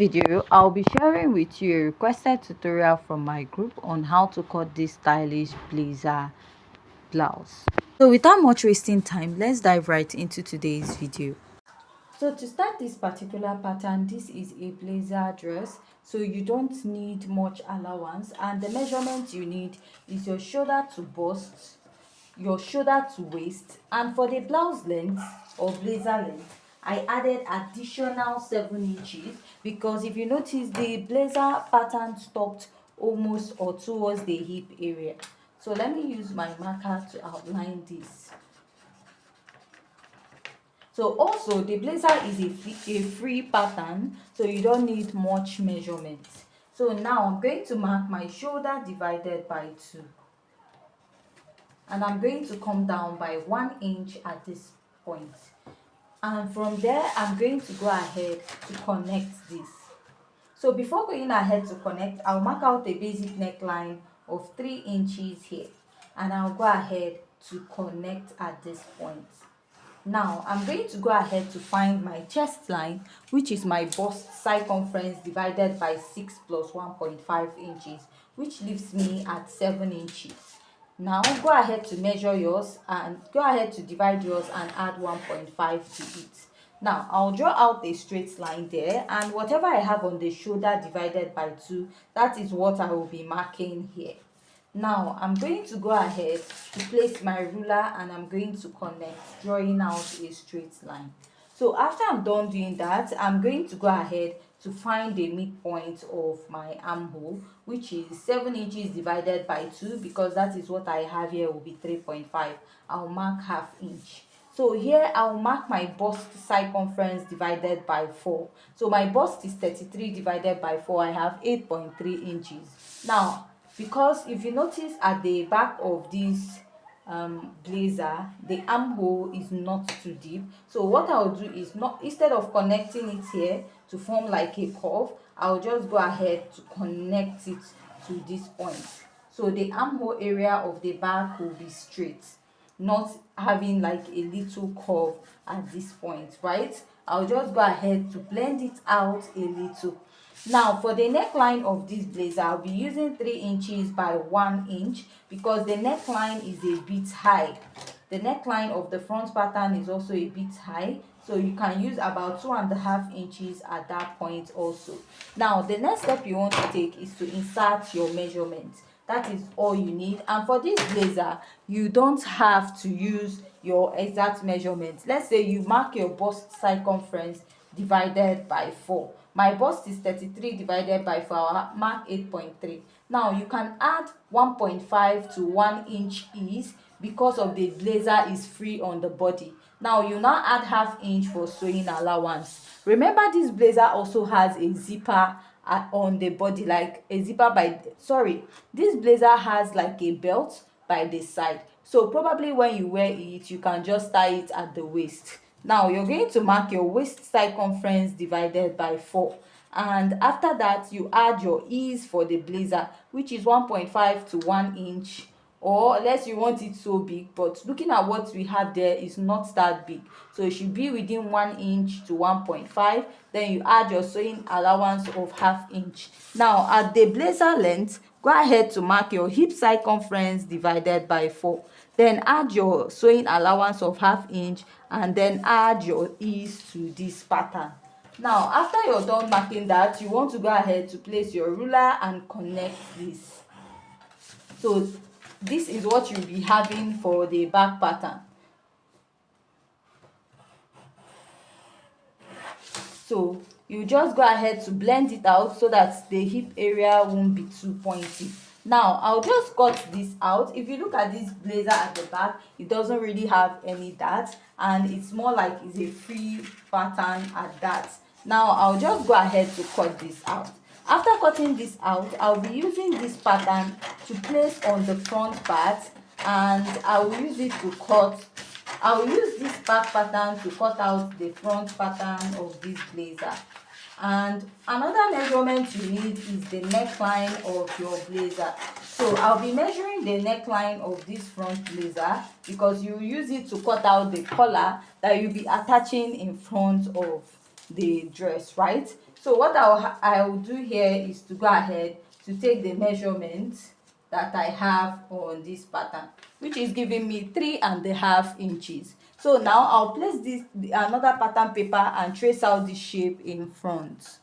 video, I'll be sharing with you a requested tutorial from my group on how to cut this stylish blazer blouse. So without much wasting time, let's dive right into today's video. So to start this particular pattern, this is a blazer dress, so you don't need much allowance, and the measurement you need is your shoulder to bust, your shoulder to waist, and for the blouse length or blazer length I added additional 7 inches because if you notice the blazer pattern stopped almost or towards the hip area. So let me use my marker to outline this. So also the blazer is a free pattern, so you don't need much measurement. So now I'm going to mark my shoulder divided by 2, and I'm going to come down by 1 inch at this point, and from there I'm going to go ahead to connect this. So before going ahead to connect, I'll mark out a basic neckline of 3 inches here, and I'll go ahead to connect at this point. Now I'm going to go ahead to find my chest line, which is my bust circumference divided by 6 plus 1.5 inches, which leaves me at 7 inches. Now go ahead to measure yours and go ahead to divide yours and add 1.5 to it. Now I'll draw out a straight line there, and whatever I have on the shoulder divided by 2, that is what I will be marking here. Now I'm going to go ahead to place my ruler and I'm going to connect, drawing out a straight line. So after I'm done doing that, I'm going to go ahead to find the midpoint of my armhole, which is 7 inches divided by 2, because that is what I have here will be 3.5. I'll mark ½ inch. So here I'll mark my bust circumference divided by 4. So my bust is 33 divided by 4. I have 8.3 inches. Now, because if you notice at the back of this blazer, the armhole is not too deep, so what I'll do is, not instead of connecting it here to form like a curve, I'll just go ahead to connect it to this point, so the armhole area of the back will be straight, not having like a little curve at this point, right? I'll just go ahead to blend it out a little. Now for the neckline of this blazer, I'll be using 3 inches by 1 inch because the neckline is a bit high. The neckline of the front pattern is also a bit high, so you can use about 2.5 inches at that point also. Now the next step you want to take is to insert your measurement. That is all you need, and for this blazer you don't have to use your exact measurement. Let's say you mark your bust circumference divided by 4. My bust is 33 divided by 4. I'll mark 8.3. Now you can add 1.5 to 1 inch ease because of the blazer is free on the body. Now you now add ½ inch for sewing allowance. Remember, this blazer also has a zipper on the body, like a zipper this blazer has like a belt by the side, so probably when you wear it you can just tie it at the waist. Now you're going to mark your waist circumference divided by 4, and after that you add your ease for the blazer, which is 1.5 to 1 inch, or unless you want it so big, but looking at what we have there is not that big, so it should be within 1 inch to 1.5. Then you add your sewing allowance of ½ inch. Now at the blazer length, go ahead to mark your hip circumference divided by 4, then add your sewing allowance of ½ inch, and then add your ease to this pattern. Now after you're done marking that, you want to go ahead to place your ruler and connect this. So this is what you'll be having for the back pattern. So you just go ahead to blend it out so that the hip area won't be too pointy. Now I'll just cut this out. If you look at this blazer at the back, it doesn't really have any dart, and it's more like it's a free pattern at that. Now I'll just go ahead to cut this out. After cutting this out, I'll be using this pattern to place on the front part, and I will use it to cut. I will use this back pattern to cut out the front pattern of this blazer. And another measurement you need is the neckline of your blazer. So I'll be measuring the neckline of this front blazer because you use it to cut out the collar that you'll be attaching in front of the dress, right? So what I'll do here is to go ahead to take the measurement that I have on this pattern, which is giving me 3.5 inches. So now I'll place this another pattern paper and trace out the shape in front.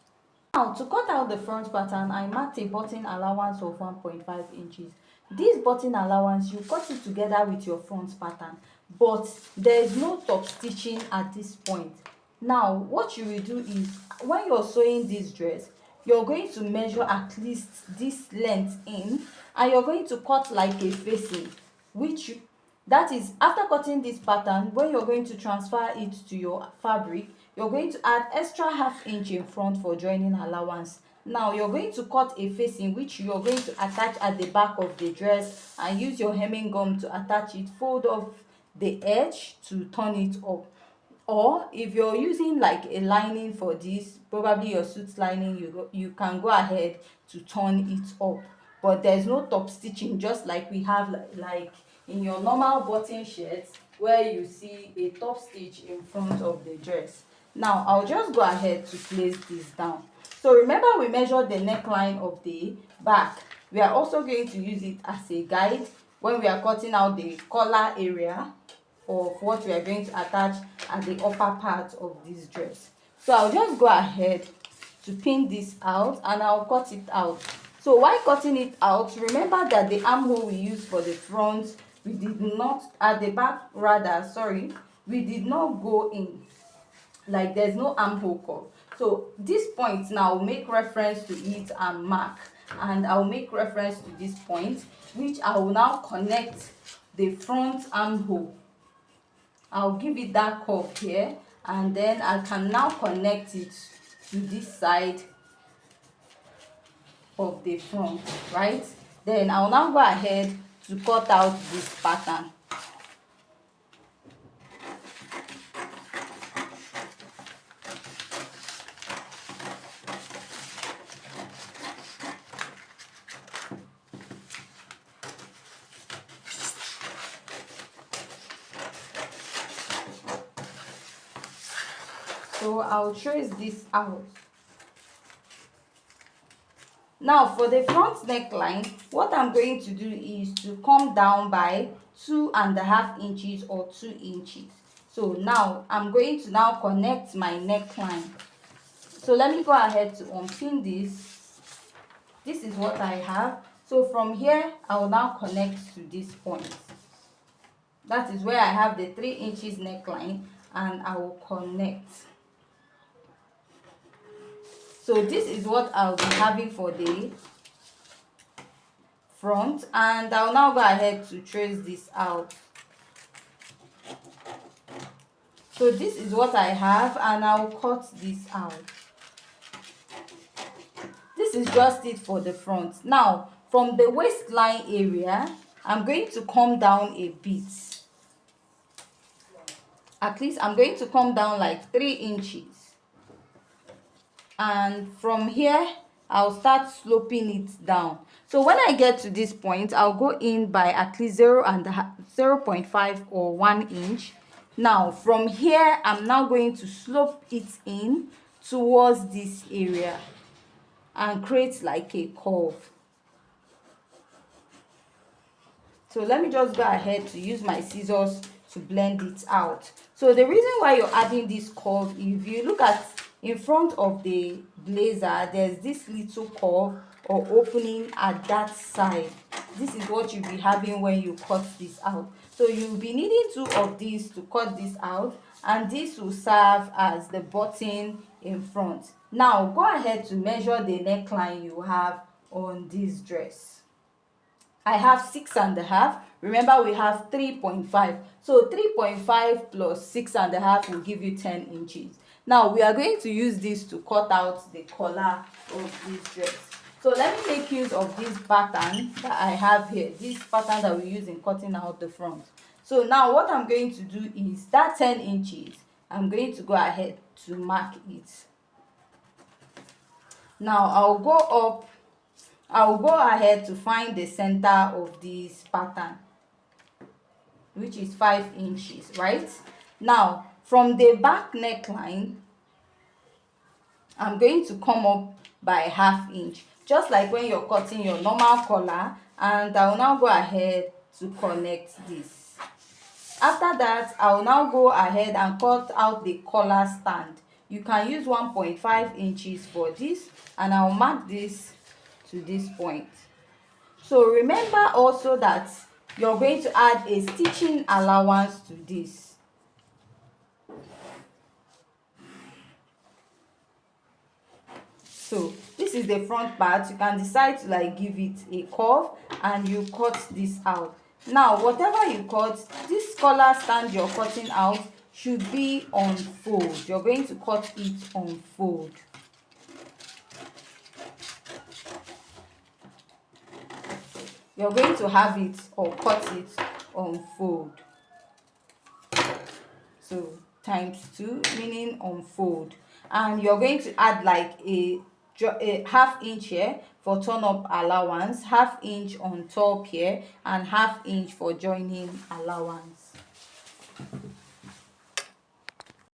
Now to cut out the front pattern, I marked a button allowance of 1.5 inches. This button allowance, you cut it together with your front pattern, but there is no top stitching at this point. Now what you will do is, when you're sewing this dress, you're going to measure at least this length in, and you're going to cut like a facing, which that is, after cutting this pattern, when you're going to transfer it to your fabric, you're going to add extra 1/2 inch in front for joining allowance. Now you're going to cut a facing, which you're going to attach at the back of the dress, and use your hemming gum to attach it. Fold off the edge to turn it up. Or if you're using like a lining for this, probably your suit lining, you can go ahead to turn it up, but there's no top stitching, just like we have like in your normal button shirts, where you see a top stitch in front of the dress. Now I'll just go ahead to place this down. So remember, we measured the neckline of the back. We are also going to use it as a guide when we are cutting out the collar area of what we are going to attach at the upper part of this dress. So I'll just go ahead to pin this out, and I'll cut it out. So while cutting it out, remember that the armhole we used for the front, we did not, at the back rather, sorry, we did not go in, like there's no armhole curve. So this point now, I'll make reference to it and mark, and I'll make reference to this point, which I will now connect the front armhole. I'll give it that curve here, and then I can now connect it to this side of the front, right? Then I'll now go ahead to cut out this pattern. So I'll trace this out. Now for the front neckline, what I'm going to do is to come down by 2.5 inches or 2 inches. So now I'm going to now connect my neckline. So let me go ahead to unpin this. This is what I have. So from here, I will now connect to this point. That is where I have the 3 inches neckline, and I will connect. So this is what I'll be having for the front, and I'll now go ahead to trace this out. So this is what I have, and I'll cut this out. This is just it for the front. Now from the waistline area, I'm going to come down a bit. At least I'm going to come down like 3 inches. And from here, I'll start sloping it down. So when I get to this point, I'll go in by at least 0.5 or 1 inch. Now from here, I'm now going to slope it in towards this area and create like a curve. So let me just go ahead to use my scissors to blend it out. So the reason why you're adding this curve, if you look at in front of the blazer, there's this little curve or opening at that side. This is what you'll be having when you cut this out. So you'll be needing 2 of these to cut this out, and this will serve as the button in front. Now go ahead to measure the neckline you have on this dress. I have 6.5. Remember, we have 3.5. So 3.5 plus 6.5 will give you 10 inches. Now we are going to use this to cut out the collar of this dress. So let me make use of this pattern that I have here, this pattern that we use in cutting out the front. So now what I'm going to do is that 10 inches, I'm going to go ahead to mark it. Now I'll go ahead to find the center of this pattern, which is 5 inches, right? Now from the back neckline, I'm going to come up by 1/2 inch, just like when you're cutting your normal collar, and I will now go ahead to connect this. After that, I will now go ahead and cut out the collar stand. You can use 1.5 inches for this, and I will mark this to this point. So remember also that you're going to add a stitching allowance to this. So this is the front part. You can decide to like give it a curve and you cut this out. Now whatever you cut, this collar stand you're cutting out should be on fold. You're going to cut it on fold. You're going to have it or cut it on fold. So ×2 meaning on fold, and you're going to add like a 1/2 inch here for turn up allowance, 1/2 inch on top here, and 1/2 inch for joining allowance.